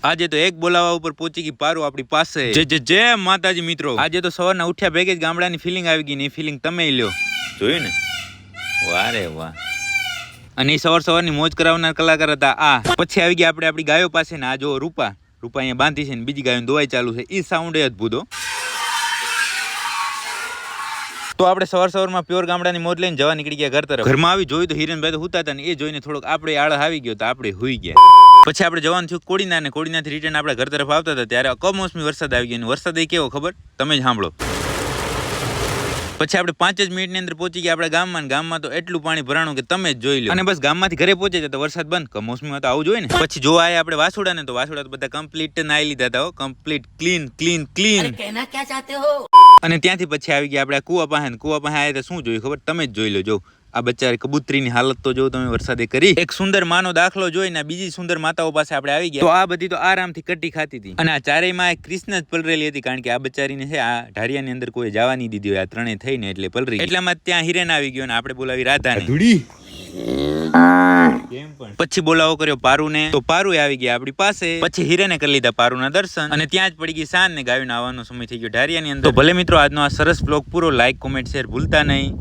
આજે તો એક બોલાવા ઉપર પહોંચી ગઈ પારું આપણી પાસે. જય માતાજી મિત્રો. આજે તો સવારના ઉઠ્યા ભેગે જ ગામડાની ફિલિંગ આવી ગઈ ને એ ફિલિંગ તમે લ્યો. જોયું ને? વાહ રે વાહ. અને એ સવારની મોજ કરાવનાર કલાકાર હતા આ. પછી આવી ગયા આપણે આપણી ગાયો પાસે ને આ જો રૂપા અહીંયા બાંધી છે ને બીજી ગાયો દોવાઈ ચાલુ છે. એ સાઉન્ડ એ અદભુત. તો આપણે સવારમાં પ્યોર ગામડાની મોજ લઈને જવા નીકળી ગયા ઘર તરફ. ઘરમાં આવી જોયું તો હિરેનભાઈ તો હુતા હતા ને એ જોઈને થોડોક આપણે આળસ આવી ગયો તો આપણે હુઈ ગયા. પછી આપણે જવાનું થયું કોડીના ને કોડીનાથી રિટર્ન આપણે ઘર તરફ આવતા હતા ત્યારે કમોસમી વરસાદ આવી ગયો. વરસાદ એ કેવો ખબર તમે જ સાંભળો. પછી આપણે 5 જ મિનિટની અંદર પહોંચી ગયા આપણા ગામમાં તો એટલું પાણી ભરાણું કે તમે જ જોઈ લો. અને બસ ગામમાંથી ઘરે પહોંચે તો વરસાદ બંધ. કમોસમીમાં તો આવું જોઈએ ને. પછી જોવા આવ્યા આપણે વાસુડા ને તો વાસુડા તો બધા કમ્પ્લીટ નાઈ લીધા હતા. Complete clean. કહેના ક્યાં ચાહતે હો. અને ત્યાંથી પછી આવી ગયા આપણે કુવા પાસે આવ્યા તો શું જોયું ખબર તમે જ જોઈ લો. જો આ બચારી કબૂતરીની હાલત તો જો તમે વરસાદે કરી. એક સુંદર માનો દાખલો જોઈને બીજી સુંદર માતાઓ પાસે આપણે આવી ગયા. તો આ બધી તો આરામથી કટ્ટી ખાતી હતી અને આ ચારેય માં કૃષ્ણ જ પલરેલી હતી કારણ કે આ બચારીને છે આ ઢારિયાની અંદર કોઈ જવા નહીં દીધી હોય. આ ત્રણેય થઈને એટલે પલરી. એટલામાં ત્યાં હિરેન આવી ગયો ને આપણે બોલાવી રાધાને. પછી બોલાવો કર્યો પારુને તો પારુ આવી ગયા આપણી પાસે. પછી હિરેને કરી લીધા પારુના દર્શન અને ત્યાં જ પડી ગઈ સાંજ ને ગાયોને આવવાનો સમય થઈ ગયો ઢારિયાની અંદર. તો ભલે મિત્રો આજનો આ સરસ બ્લોગ પૂરો લાઈક કોમેન્ટ શેર ભૂલતા નહીં.